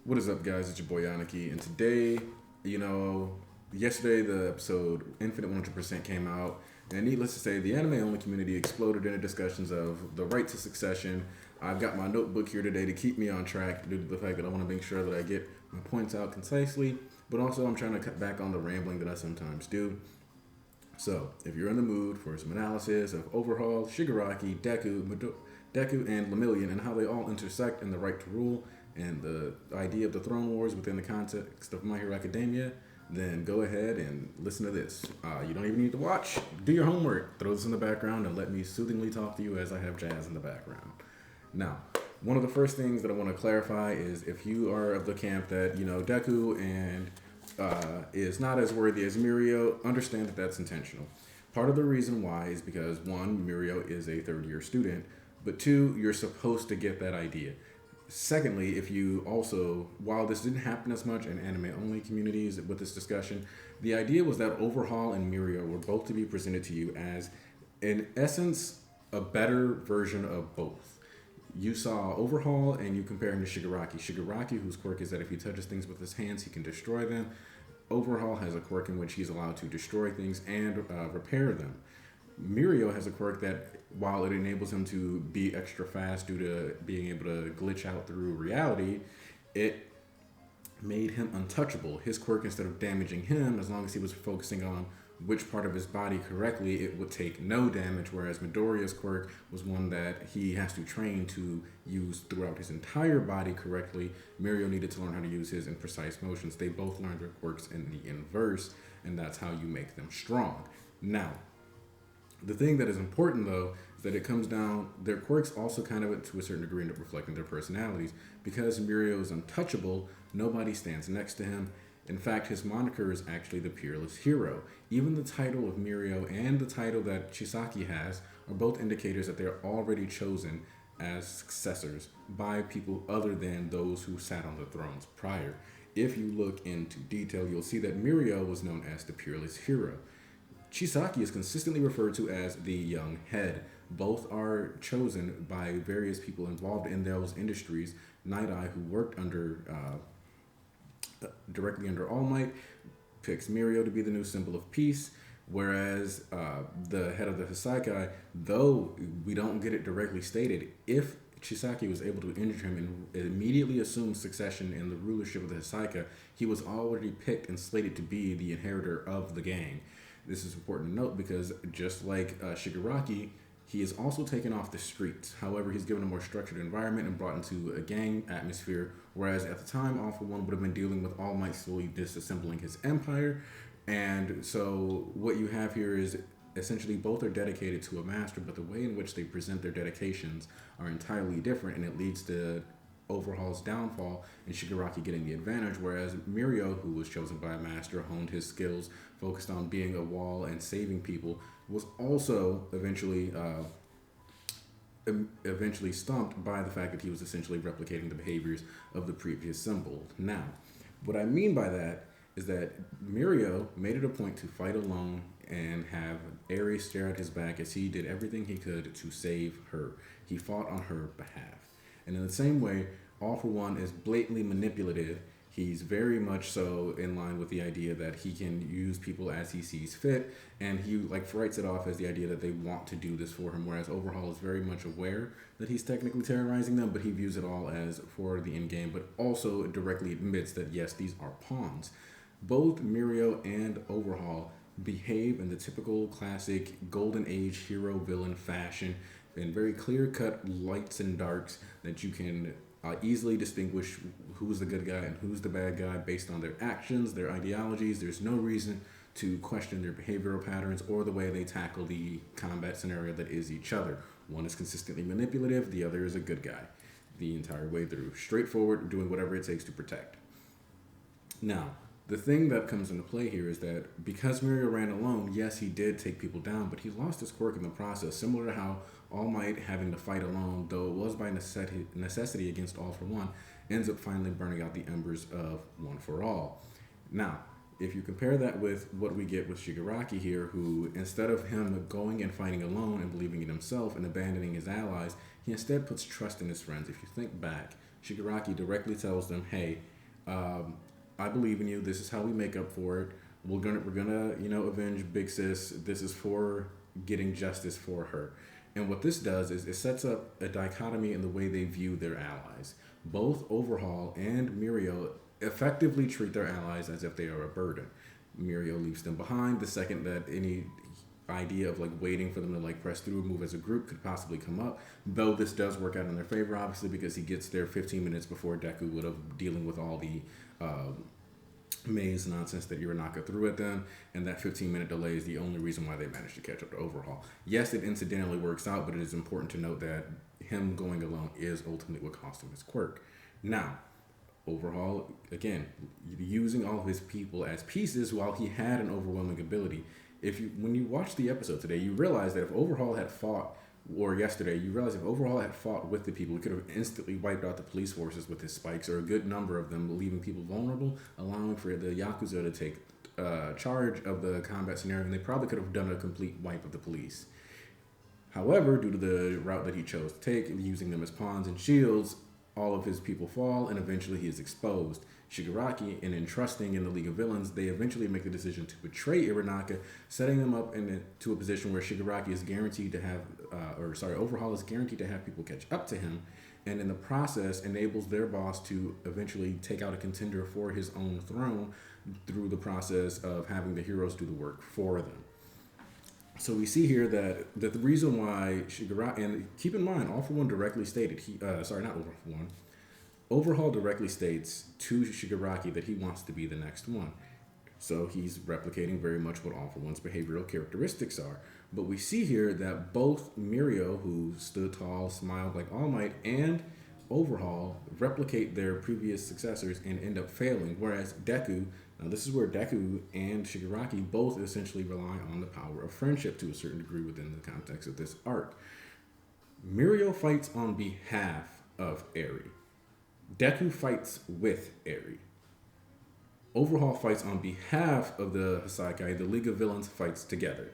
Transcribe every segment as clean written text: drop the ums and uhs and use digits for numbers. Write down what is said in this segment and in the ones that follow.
What is up, guys? It's your boy Yaniki, and today, you know, yesterday the episode Infinite 100% came out, and needless to say, the anime-only community exploded into discussions of the right to succession. I've got my notebook here today to keep me on track due to the fact that I want to make sure that I get my points out concisely, but also I'm trying to cut back on the rambling that I sometimes do. So, if you're in the mood for some analysis of Overhaul, Shigaraki, Deku, and Lemillion, and how they all intersect in the right to rule, and the idea of the Throne Wars within the context of My Hero Academia, then go ahead and listen to this. You don't even need to watch. Do your homework. Throw this in the background and let me soothingly talk to you as I have jazz in the background. Now, one of the first things that I want to clarify is if you are of the camp that, Deku and is not as worthy as Mirio, understand that that's intentional. Part of the reason why is because, one, Mirio is a third year student, but two, you're supposed to get that idea. Secondly, if you also, while this didn't happen as much in anime only communities with this discussion, the idea was that Overhaul and Mirio were both to be presented to you as, in essence, a better version of both. You saw Overhaul and you compare him to Shigaraki. Shigaraki, whose quirk is that if he touches things with his hands, he can destroy them. Overhaul has a quirk in which he's allowed to destroy things and repair them. Mirio has a quirk that, while it enables him to be extra fast due to being able to glitch out through reality, it made him untouchable. His quirk, instead of damaging him, as long as he was focusing on which part of his body correctly, it would take no damage, whereas Midoriya's quirk was one that he has to train to use throughout his entire body correctly. Mirio needed to learn how to use his in precise motions. They both learned their quirks in the inverse, and that's how you make them strong. Now, the thing that is important, though, is that it comes down, their quirks also kind of, to a certain degree, end up reflecting their personalities. Because Mirio is untouchable, nobody stands next to him. In fact, his moniker is actually the Peerless Hero. Even the title of Mirio and the title that Chisaki has are both indicators that they're already chosen as successors by people other than those who sat on the thrones prior. If you look into detail, you'll see that Mirio was known as the Peerless Hero. Chisaki is consistently referred to as the Young Head. Both are chosen by various people involved in those industries. Night Eye, who worked directly under All Might, picks Mirio to be the new symbol of peace, whereas the head of the Hisakai, though we don't get it directly stated, if Chisaki was able to injure him and immediately assume succession in the rulership of the Hisaika, he was already picked and slated to be the inheritor of the gang. This is important to note because just like Shigaraki, he is also taken off the streets. However, he's given a more structured environment and brought into a gang atmosphere, whereas at the time, All For One would have been dealing with All Might slowly disassembling his empire. And so what you have here is essentially both are dedicated to a master, but the way in which they present their dedications are entirely different, and it leads to Overhaul's downfall and Shigaraki getting the advantage, whereas Mirio, who was chosen by a master, honed his skills, focused on being a wall and saving people, was also eventually stumped by the fact that he was essentially replicating the behaviors of the previous symbol. Now, what I mean by that is that Mirio made it a point to fight alone and have Ares stare at his back as he did everything he could to save her. He fought on her behalf. And in the same way, All For One is blatantly manipulative. He's very much so in line with the idea that he can use people as he sees fit, and he writes it off as the idea that they want to do this for him, whereas Overhaul is very much aware that he's technically terrorizing them, but he views it all as for the end game, but also directly admits that yes, these are pawns. Both Mirio and Overhaul behave in the typical classic Golden Age hero-villain fashion, in very clear-cut lights and darks that you can easily distinguish who's the good guy and who's the bad guy based on their actions, their ideologies. There's no reason to question their behavioral patterns or the way they tackle the combat scenario that is each other. One is consistently manipulative, the other is a good guy the entire way through. Straightforward, doing whatever it takes to protect. Now, the thing that comes into play here is that because Mirio ran alone, yes, he did take people down, but he lost his quirk in the process, similar to how All Might having to fight alone, though it was by necessity against All For One, ends up finally burning out the embers of One For All. Now, if you compare that with what we get with Shigaraki here, who instead of him going and fighting alone and believing in himself and abandoning his allies, he instead puts trust in his friends. If you think back, Shigaraki directly tells them, hey, I believe in you. This is how we make up for it. We're gonna avenge Big Sis. This is for getting justice for her. And what this does is it sets up a dichotomy in the way they view their allies. Both Overhaul and Muriel effectively treat their allies as if they are a burden. Muriel leaves them behind the second that any idea of like waiting for them to like press through and move as a group could possibly come up. Though this does work out in their favor, obviously, because he gets there 15 minutes before Deku would have dealing with all the maze nonsense that Uranaka threw at them, and that 15-minute delay is the only reason why they managed to catch up to Overhaul. Yes, it incidentally works out, but it is important to note that him going alone is ultimately what cost him his quirk. Now, Overhaul, again, using all of his people as pieces while he had an overwhelming ability. When you watch the episode today, you realize that if Overhaul had fought, or yesterday, you realize if Overhaul had fought with the people, he could have instantly wiped out the police forces with his spikes, or a good number of them, leaving people vulnerable, allowing for the Yakuza to take charge of the combat scenario, and they probably could have done a complete wipe of the police. However, due to the route that he chose to take, using them as pawns and shields, all of his people fall, and eventually he is exposed. Shigaraki, in entrusting in the League of Villains, they eventually make the decision to betray Iranaka, setting them up to a position where Shigaraki is guaranteed to have, Overhaul is guaranteed to have people catch up to him, and in the process enables their boss to eventually take out a contender for his own throne through the process of having the heroes do the work for them. So we see here that the reason why Shigaraki, and keep in mind, All For One directly stated, Overhaul directly states to Shigaraki that he wants to be the next one. So he's replicating very much what All For One's behavioral characteristics are. But we see here that both Mirio, who stood tall, smiled like All Might, and Overhaul replicate their previous successors and end up failing. Whereas Deku, now this is where Deku and Shigaraki both essentially rely on the power of friendship to a certain degree within the context of this arc. Mirio fights on behalf of Eri. Deku fights with Eri. Overhaul fights on behalf of the Hassaikai. The League of Villains fights together.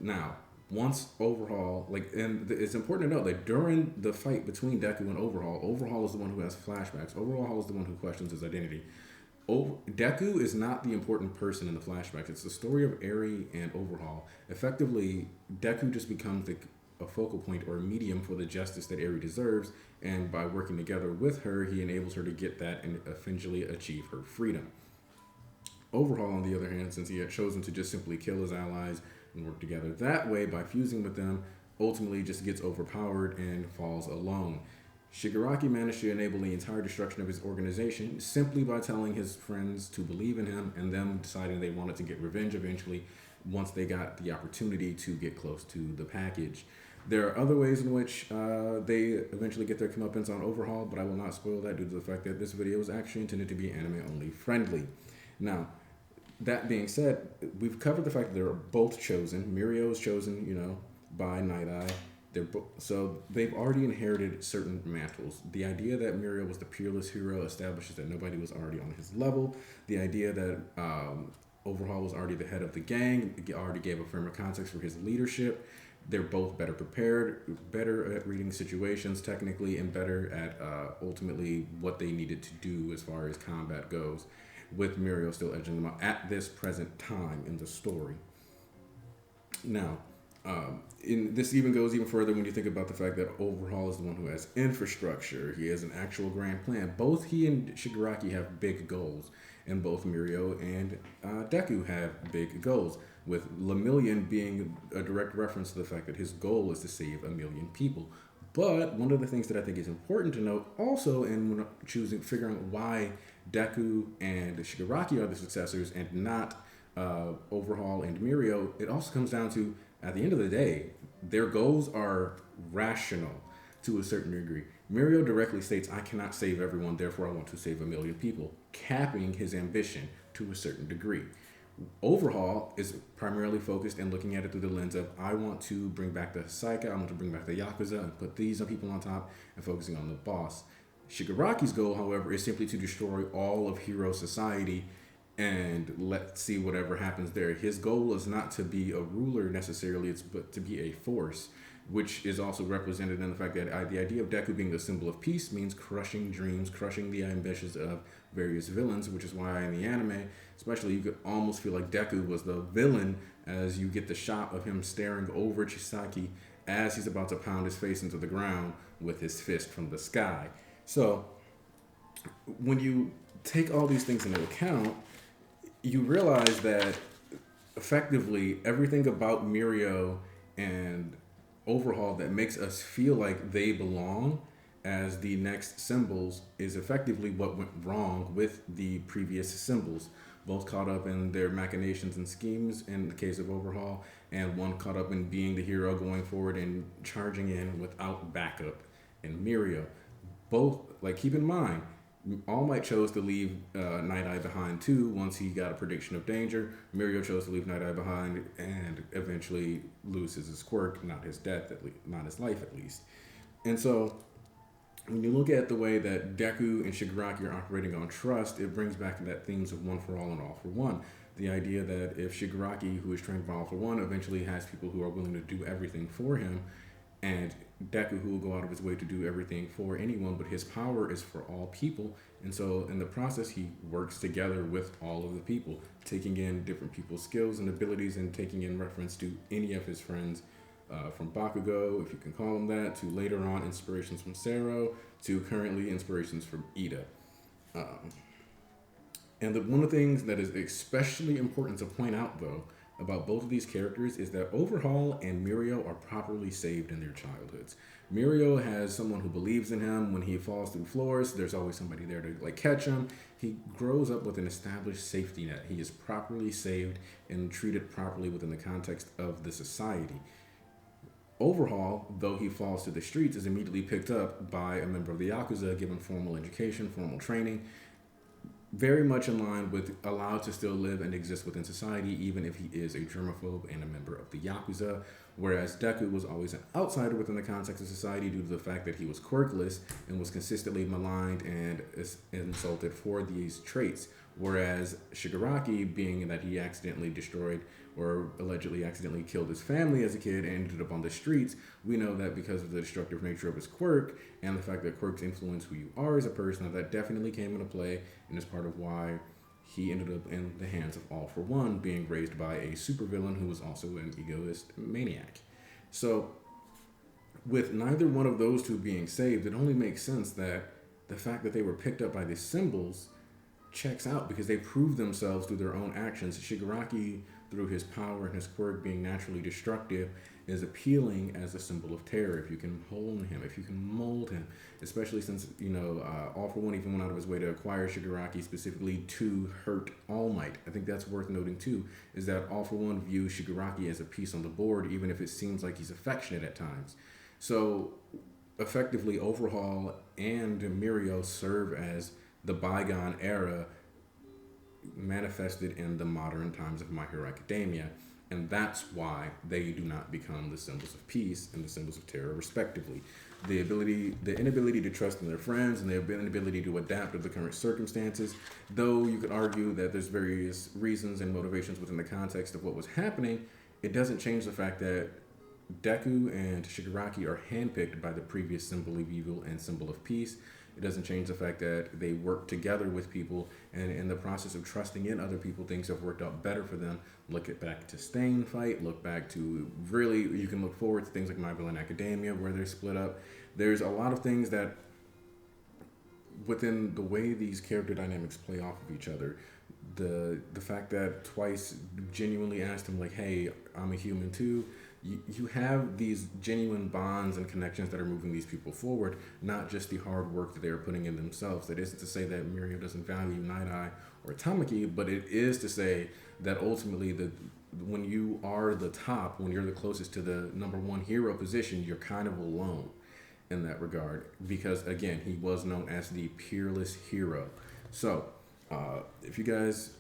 Now, once Overhaul, and it's important to note that during the fight between Deku and Overhaul is the one who has flashbacks. Overhaul is the one who questions his identity. Deku is not the important person in the flashbacks. It's the story of Eri and Overhaul. Effectively, Deku just becomes a focal point or a medium for the justice that Eri deserves, and by working together with her, he enables her to get that and eventually achieve her freedom. Overhaul, on the other hand, since he had chosen to just simply kill his allies and work together that way by fusing with them, ultimately just gets overpowered and falls alone. Shigaraki managed to enable the entire destruction of his organization simply by telling his friends to believe in him, and them deciding they wanted to get revenge eventually once they got the opportunity to get close to the package. There are other ways in which they eventually get their comeuppance on Overhaul, but I will not spoil that due to the fact that this video is actually intended to be anime-only friendly. Now, that being said, we've covered the fact that they're both chosen. Mirio is chosen, by Night Eye. So they've already inherited certain mantles. The idea that Mirio was the peerless hero establishes that nobody was already on his level. The idea that Overhaul was already the head of the gang already gave a firmer context for his leadership. They're both better prepared, better at reading situations technically, and better at ultimately what they needed to do as far as combat goes, with Mirio still edging them out at this present time in the story. Now, this even goes even further when you think about the fact that Overhaul is the one who has infrastructure. He has an actual grand plan. Both he and Shigaraki have big goals, and both Mirio and Deku have big goals, with Lemillion being a direct reference to the fact that his goal is to save 1 million people. But one of the things that I think is important to note also in figuring out why Deku and Shigaraki are the successors and not Overhaul and Mirio, it also comes down to, at the end of the day, their goals are rational to a certain degree. Mirio directly states, I cannot save everyone, therefore I want to save 1 million people, capping his ambition to a certain degree. Overhaul is primarily focused and looking at it through the lens of, I want to bring back the Psycho, I want to bring back the Yakuza and put these people on top, and focusing on the boss. Shigaraki's goal, however, is simply to destroy all of hero society and let's see whatever happens there. His goal is not to be a ruler necessarily, but to be a force. which is also represented in the fact that the idea of Deku being the symbol of peace means crushing dreams, crushing the ambitions of various villains, which is why in the anime, especially, you could almost feel like Deku was the villain as you get the shot of him staring over Chisaki as he's about to pound his face into the ground with his fist from the sky. So when you take all these things into account, you realize that effectively everything about Mirio and Overhaul that makes us feel like they belong as the next symbols is effectively what went wrong with the previous symbols. Both caught up in their machinations and schemes in the case of Overhaul, and one caught up in being the hero going forward and charging in without backup in Mirio. Both, like, keep in mind, All Might chose to leave Night Eye behind too once he got a prediction of danger. Mirio chose to leave Night Eye behind and eventually loses his quirk, not his death, at least, not his life at least. And so when you look at the way that Deku and Shigaraki are operating on trust, it brings back that themes of one for all and all for one. The idea that if Shigaraki, who is trained for all for one, eventually has people who are willing to do everything for him, and Deku, who will go out of his way to do everything for anyone, but his power is for all people. And so in the process, he works together with all of the people, taking in different people's skills and abilities and taking in reference to any of his friends, from Bakugo, if you can call him that, to later on inspirations from Sero, to currently inspirations from Ida. One of the things that is especially important to point out, though, about both of these characters is that Overhaul and Mirio are properly saved in their childhoods. Mirio has someone who believes in him. When he falls through floors, there's always somebody there to catch him. He grows up with an established safety net. He is properly saved and treated properly within the context of the society. Overhaul, though he falls to the streets, is immediately picked up by a member of the Yakuza, given formal education, formal training, very much in line with allowed to still live and exist within society, even if he is a germaphobe and a member of the Yakuza. Whereas Deku was always an outsider within the context of society due to the fact that he was quirkless and was consistently maligned and insulted for these traits. Whereas Shigaraki, being that he accidentally destroyed or allegedly accidentally killed his family as a kid and ended up on the streets, we know that because of the destructive nature of his quirk and the fact that quirks influence who you are as a person, that definitely came into play and is part of why he ended up in the hands of All for One, being raised by a supervillain who was also an egoist maniac. So with neither one of those two being saved, it only makes sense that the fact that they were picked up by these symbols checks out because they prove themselves through their own actions. Shigaraki, through his power and his quirk being naturally destructive, is appealing as a symbol of terror. If you can hold him, if you can mold him, especially since, All for One even went out of his way to acquire Shigaraki specifically to hurt All Might. I think that's worth noting too, is that All for One views Shigaraki as a piece on the board, even if it seems like he's affectionate at times. So effectively, Overhaul and Mirio serve as the bygone era manifested in the modern times of My Hero Academia, and that's why they do not become the symbols of peace and the symbols of terror, respectively. The inability to trust in their friends and the inability to adapt to the current circumstances, though you could argue that there's various reasons and motivations within the context of what was happening, it doesn't change the fact that Deku and Shigaraki are handpicked by the previous symbol of evil and symbol of peace. It doesn't change the fact that they work together with people, and in the process of trusting in other people, things have worked out better for them. Look back to Stain Fight, look back to really, you can look forward to things like My Villain Academia, where they're split up. There's a lot of things that, within the way these character dynamics play off of each other, the fact that Twice genuinely asked him, like, hey, I'm a human too. You have these genuine bonds and connections that are moving these people forward, not just the hard work that they are putting in themselves. That isn't to say that Mirio doesn't value Night Eye or Tamaki, but it is to say that ultimately when you are the top, when you're the closest to the number one hero position, you're kind of alone in that regard. Because again, he was known as the peerless hero. So if you guys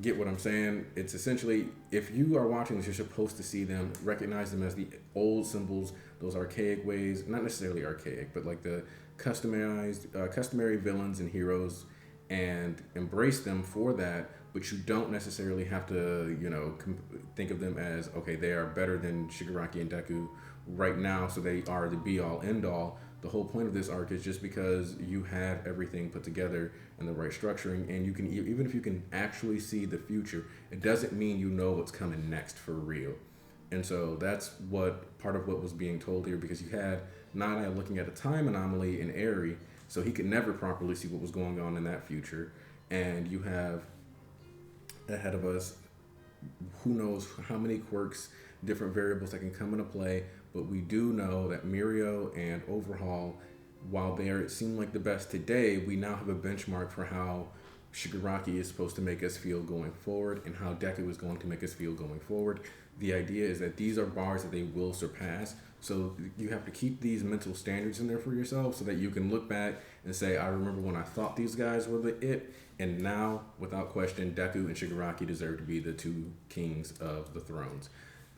get what I'm saying, it's essentially, if you are watching this, you're supposed to see them, recognize them as the old symbols, those archaic ways, not necessarily archaic, but like the customary villains and heroes, and embrace them for that. But you don't necessarily have to, think of them as, okay, they are better than Shigaraki and Deku, right now, so they are the be all end all. The whole point of this arc is just because you have everything put together and the right structuring, and you can even if you can actually see the future, it doesn't mean you know what's coming next for real. And so that's what part of what was being told here, because you had Nana looking at a time anomaly in Aerie, so he could never properly see what was going on in that future. And you have ahead of us who knows how many quirks, different variables that can come into play. But we do know that Mirio and Overhaul, while they seem like the best today, we now have a benchmark for how Shigaraki is supposed to make us feel going forward and how Deku is going to make us feel going forward. The idea is that these are bars that they will surpass. So you have to keep these mental standards in there for yourself so that you can look back and say, I remember when I thought these guys were the it, and now, without question, Deku and Shigaraki deserve to be the two kings of the thrones.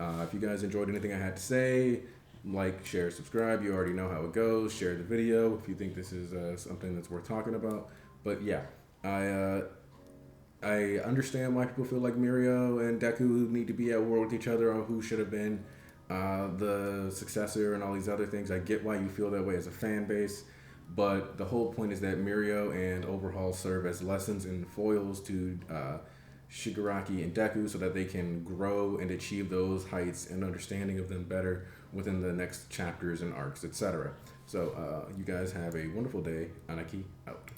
If you guys enjoyed anything I had to say, like, share, subscribe. You already know how it goes. Share the video if you think this is something that's worth talking about. But yeah, I understand why people feel like Mirio and Deku need to be at war with each other, or who should have been the successor and all these other things. I get why you feel that way as a fan base, but the whole point is that Mirio and Overhaul serve as lessons and foils to Shigaraki and Deku so that they can grow and achieve those heights and understanding of them better within the next chapters and arcs, etc. So you guys have a wonderful day. Anaki out.